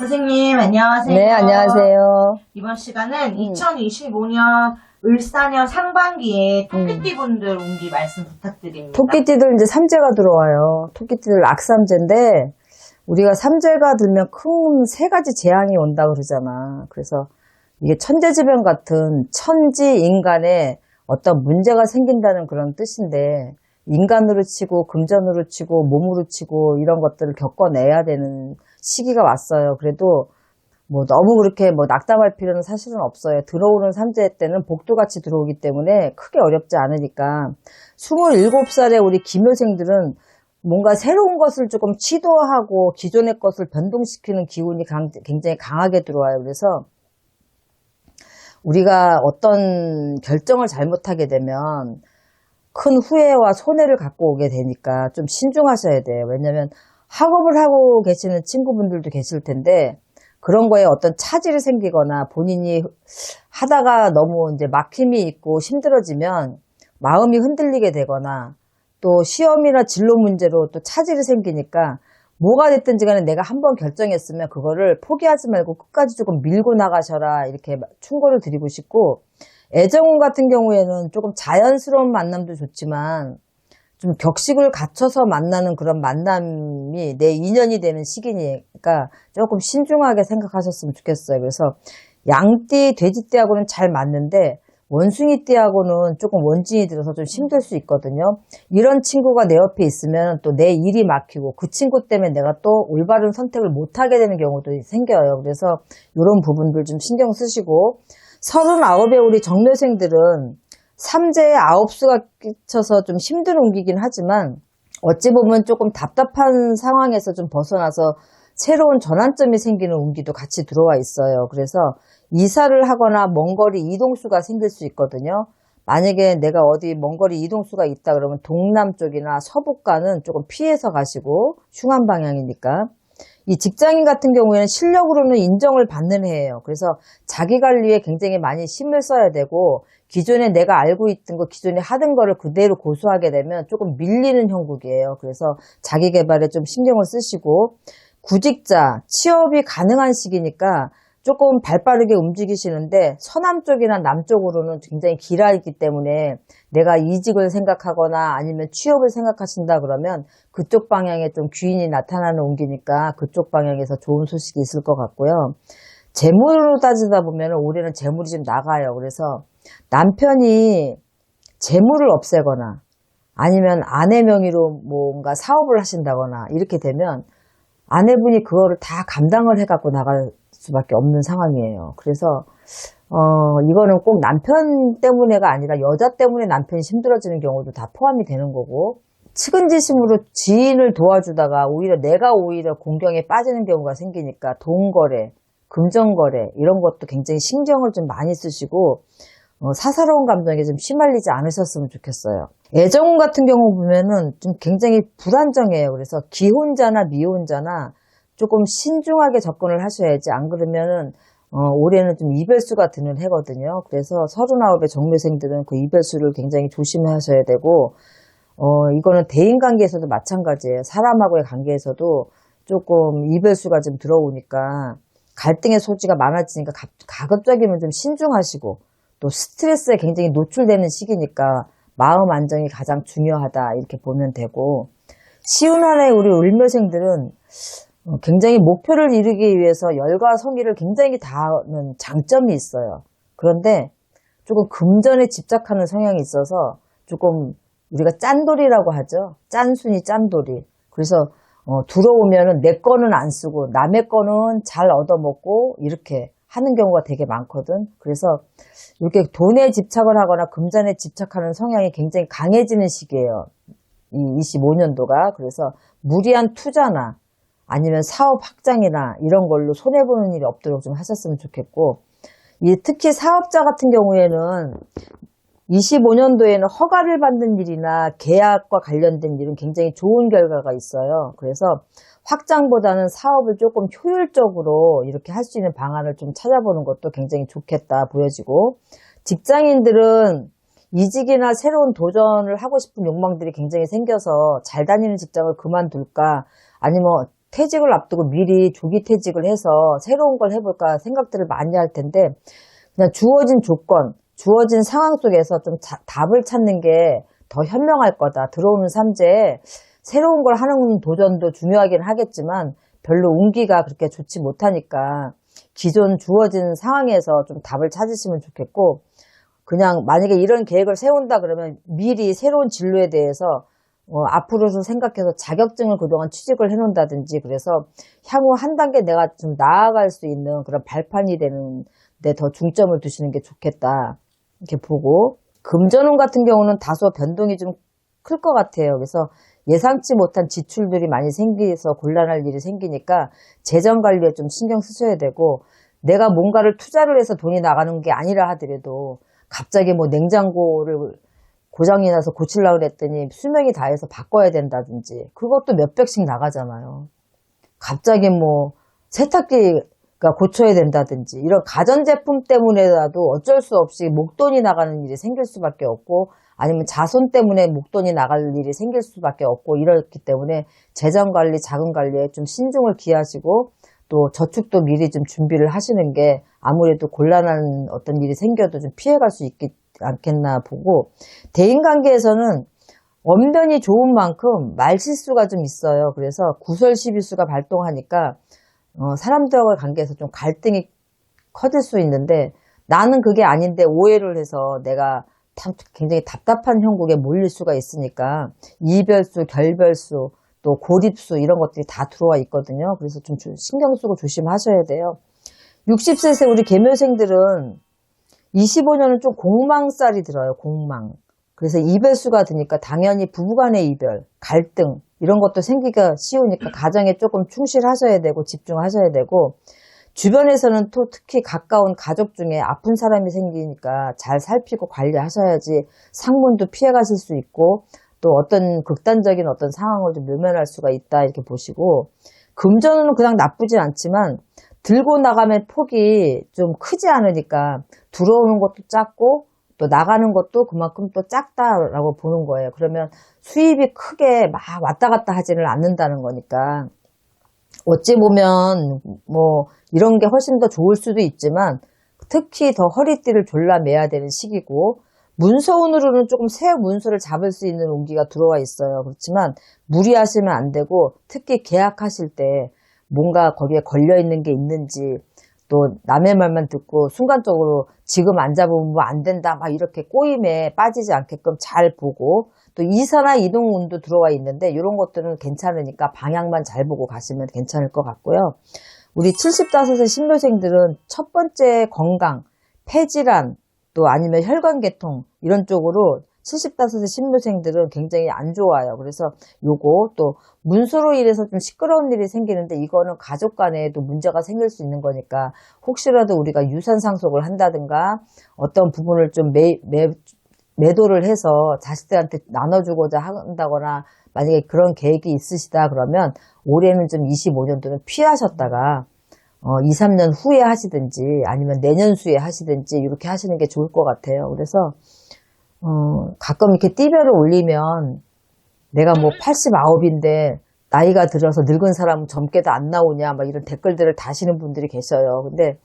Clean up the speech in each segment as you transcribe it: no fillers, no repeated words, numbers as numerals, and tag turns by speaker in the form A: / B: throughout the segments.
A: 선생님, 안녕하세요.
B: 네, 안녕하세요.
A: 이번 시간은 2025년 을사년 상반기에 토끼띠분들 운기 말씀 부탁드립니다.
B: 토끼띠들 이제 삼재가 들어와요. 토끼띠들 악삼재인데, 우리가 삼재가 들면 큰 세 가지 재앙이 온다 그러잖아. 그래서 이게 천재지변 같은 천지 인간에 어떤 문제가 생긴다는 그런 뜻인데, 인간으로 치고 금전으로 치고 몸으로 치고 이런 것들을 겪어내야 되는 시기가 왔어요. 그래도 뭐 너무 그렇게 뭐 낙담할 필요는 사실은 없어요. 들어오는 삼재 때는 복도같이 들어오기 때문에 크게 어렵지 않으니까 27살의 우리 기묘생들은 뭔가 새로운 것을 조금 시도하고 기존의 것을 변동시키는 기운이 굉장히 강하게 들어와요. 그래서 우리가 어떤 결정을 잘못하게 되면 큰 후회와 손해를 갖고 오게 되니까 좀 신중하셔야 돼요. 왜냐면 학업을 하고 계시는 친구분들도 계실 텐데 그런 거에 어떤 차질이 생기거나 본인이 하다가 너무 이제 막힘이 있고 힘들어지면 마음이 흔들리게 되거나 또 시험이나 진로 문제로 또 차질이 생기니까 뭐가 됐든지 간에 내가 한번 결정했으면 그거를 포기하지 말고 끝까지 조금 밀고 나가셔라 이렇게 충고를 드리고 싶고 애정운 같은 경우에는 조금 자연스러운 만남도 좋지만 좀 격식을 갖춰서 만나는 그런 만남이 내 인연이 되는 시기니까 조금 신중하게 생각하셨으면 좋겠어요. 그래서 양띠, 돼지띠하고는 잘 맞는데 원숭이띠하고는 조금 원진이 들어서 좀 힘들 수 있거든요. 이런 친구가 내 옆에 있으면 또 내 일이 막히고 그 친구 때문에 내가 또 올바른 선택을 못하게 되는 경우도 생겨요. 그래서 이런 부분들 좀 신경 쓰시고 39의 우리 정묘생들은 삼재에 9수가 끼쳐서 좀 힘든 운기긴 하지만 어찌 보면 조금 답답한 상황에서 좀 벗어나서 새로운 전환점이 생기는 운기도 같이 들어와 있어요. 그래서 이사를 하거나 먼거리 이동수가 생길 수 있거든요. 만약에 내가 어디 먼거리 이동수가 있다 그러면 동남쪽이나 서북가는 조금 피해서 가시고 흉한 방향이니까 이 직장인 같은 경우에는 실력으로는 인정을 받는 해예요. 그래서 자기 관리에 굉장히 많이 힘을 써야 되고 기존에 내가 알고 있던 거, 기존에 하던 거를 그대로 고수하게 되면 조금 밀리는 형국이에요. 그래서 자기 개발에 좀 신경을 쓰시고 구직자, 취업이 가능한 시기니까 조금 발빠르게 움직이시는데 서남쪽이나 남쪽으로는 굉장히 길어 있기 때문에 내가 이직을 생각하거나 아니면 취업을 생각하신다 그러면 그쪽 방향에 좀 귀인이 나타나는 운기니까 그쪽 방향에서 좋은 소식이 있을 것 같고요. 재물로 따지다 보면 올해는 재물이 좀 나가요. 그래서 남편이 재물을 없애거나 아니면 아내 명의로 뭔가 사업을 하신다거나 이렇게 되면 아내분이 그거를 다 감당을 해갖고 나갈 수밖에 없는 상황이에요. 그래서 이거는 꼭 남편 때문에가 아니라 여자 때문에 남편이 힘들어지는 경우도 다 포함이 되는 거고 측은지심으로 지인을 도와주다가 내가 오히려 공경에 빠지는 경우가 생기니까 돈거래, 금전거래 이런 것도 굉장히 신경을 좀 많이 쓰시고 사사로운 감정에 좀 휘말리지 않으셨으면 좋겠어요. 애정운 같은 경우 보면은 좀 굉장히 불안정해요. 그래서 기혼자나 미혼자나 조금 신중하게 접근을 하셔야지 안 그러면은 올해는 좀 이별수가 드는 해거든요. 그래서 39의 정묘생들은 그 이별수를 굉장히 조심하셔야 되고 이거는 대인관계에서도 마찬가지예요. 사람하고의 관계에서도 조금 이별수가 좀 들어오니까 갈등의 소지가 많아지니까 가급적이면 좀 신중하시고 또 스트레스에 굉장히 노출되는 시기니까 마음 안정이 가장 중요하다 이렇게 보면 되고 쉬운 한 해 우리 을묘생들은 굉장히 목표를 이루기 위해서 열과 성의를 굉장히 다하는 장점이 있어요. 그런데 조금 금전에 집착하는 성향이 있어서 조금 우리가 짠돌이라고 하죠. 짠순이 짠돌이. 그래서 들어오면은 내 거는 안 쓰고 남의 거는 잘 얻어먹고 이렇게 하는 경우가 되게 많거든. 그래서 이렇게 돈에 집착을 하거나 금전에 집착하는 성향이 굉장히 강해지는 시기예요. 이 25년도가. 그래서 무리한 투자나 아니면 사업 확장이나 이런 걸로 손해보는 일이 없도록 좀 하셨으면 좋겠고 특히 사업자 같은 경우에는 25년도에는 허가를 받는 일이나 계약과 관련된 일은 굉장히 좋은 결과가 있어요. 그래서 확장보다는 사업을 조금 효율적으로 이렇게 할 수 있는 방안을 좀 찾아보는 것도 굉장히 좋겠다 보여지고 직장인들은 이직이나 새로운 도전을 하고 싶은 욕망들이 굉장히 생겨서 잘 다니는 직장을 그만둘까 아니면 퇴직을 앞두고 미리 조기 퇴직을 해서 새로운 걸 해볼까 생각들을 많이 할 텐데 그냥 주어진 조건, 주어진 상황 속에서 좀 답을 찾는 게 더 현명할 거다. 들어오는 삼재에 새로운 걸 하는 도전도 중요하긴 하겠지만 별로 운기가 그렇게 좋지 못하니까 기존 주어진 상황에서 좀 답을 찾으시면 좋겠고 그냥 만약에 이런 계획을 세운다 그러면 미리 새로운 진로에 대해서 앞으로서 생각해서 자격증을 그동안 취직을 해놓는다든지 그래서 향후 한 단계 내가 좀 나아갈 수 있는 그런 발판이 되는 데 더 중점을 두시는 게 좋겠다. 이렇게 보고 금전운 같은 경우는 다소 변동이 좀 클 것 같아요. 그래서 예상치 못한 지출들이 많이 생겨서 곤란할 일이 생기니까 재정 관리에 좀 신경 쓰셔야 되고 내가 뭔가를 투자를 해서 돈이 나가는 게 아니라 하더라도 갑자기 뭐 냉장고를 고장이 나서 고치려고 그랬더니 수명이 다해서 바꿔야 된다든지 그것도 몇백씩 나가잖아요. 갑자기 뭐 세탁기가 고쳐야 된다든지 이런 가전제품 때문에라도 어쩔 수 없이 목돈이 나가는 일이 생길 수밖에 없고 아니면 자손 때문에 목돈이 나갈 일이 생길 수밖에 없고 이렇기 때문에 재정관리, 자금관리에 좀 신중을 기하시고 또 저축도 미리 좀 준비를 하시는 게 아무래도 곤란한 어떤 일이 생겨도 좀 피해갈 수 있지 않겠나 보고 대인관계에서는 언변이 좋은 만큼 말실수가 좀 있어요. 그래서 구설시비수가 발동하니까 사람들과의 관계에서 좀 갈등이 커질 수 있는데 나는 그게 아닌데 오해를 해서 내가 굉장히 답답한 형국에 몰릴 수가 있으니까 이별수, 결별수, 또 고립수 이런 것들이 다 들어와 있거든요. 그래서 좀 신경 쓰고 조심하셔야 돼요. 60세 우리 계묘생들은 25년은 좀 공망살이 들어요. 공망. 그래서 이별수가 드니까 당연히 부부간의 이별, 갈등 이런 것도 생기기가 쉬우니까 가정에 조금 충실하셔야 되고 집중하셔야 되고 주변에서는 또 특히 가까운 가족 중에 아픈 사람이 생기니까 잘 살피고 관리하셔야지 상문도 피해가실 수 있고 또 어떤 극단적인 어떤 상황을 좀 외면할 수가 있다 이렇게 보시고 금전은 그냥 나쁘진 않지만 들고 나가면 폭이 좀 크지 않으니까 들어오는 것도 작고 또 나가는 것도 그만큼 또 작다라고 보는 거예요. 그러면 수입이 크게 막 왔다 갔다 하지는 않는다는 거니까 어찌 보면 뭐 이런 게 훨씬 더 좋을 수도 있지만 특히 더 허리띠를 졸라매야 되는 시기고 문서운으로는 조금 새 문서를 잡을 수 있는 운기가 들어와 있어요. 그렇지만 무리하시면 안 되고 특히 계약하실 때 뭔가 거기에 걸려있는 게 있는지 또 남의 말만 듣고 순간적으로 지금 안 잡으면 뭐 안 된다 막 이렇게 꼬임에 빠지지 않게끔 잘 보고 또 이사나 이동운도 들어와 있는데 이런 것들은 괜찮으니까 방향만 잘 보고 가시면 괜찮을 것 같고요. 우리 75세 신묘생들은 첫 번째 건강, 폐질환 또 아니면 혈관계통 이런 쪽으로 75세 신묘생들은 굉장히 안 좋아요. 그래서 요거 또 문서로 인해서 좀 시끄러운 일이 생기는데 이거는 가족 간에도 문제가 생길 수 있는 거니까 혹시라도 우리가 유산 상속을 한다든가 어떤 부분을 좀 매도를 해서 자식들한테 나눠주고자 한다거나 만약에 그런 계획이 있으시다 그러면 올해는 좀 25년도는 피하셨다가 2, 3년 후에 하시든지 아니면 내년 수에 하시든지 이렇게 하시는 게 좋을 것 같아요. 그래서 가끔 이렇게 띠별을 올리면 내가 뭐 89인데 나이가 들어서 늙은 사람은 젊게도 안 나오냐 막 이런 댓글들을 다시는 분들이 계셔요. 근데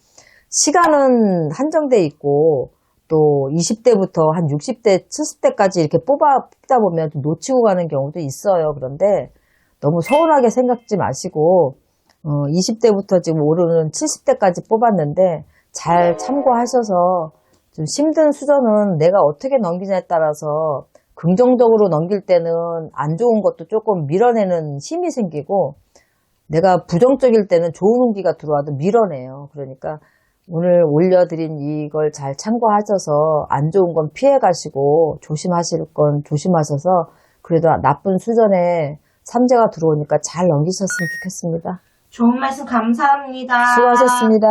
B: 시간은 한정돼 있고 또 20대부터 한 60대, 70대까지 이렇게 뽑다 보면 좀 놓치고 가는 경우도 있어요. 그런데 너무 서운하게 생각지 마시고 20대부터 지금 오르는 70대까지 뽑았는데 잘 참고하셔서 좀 힘든 수저는 내가 어떻게 넘기냐에 따라서 긍정적으로 넘길 때는 안 좋은 것도 조금 밀어내는 힘이 생기고 내가 부정적일 때는 좋은 운기가 들어와도 밀어내요. 그러니까 오늘 올려드린 이걸 잘 참고하셔서 안 좋은 건 피해 가시고 조심하실 건 조심하셔서 그래도 나쁜 수전에 삼재가 들어오니까 잘 넘기셨으면 좋겠습니다.
A: 좋은 말씀 감사합니다.
B: 수고하셨습니다.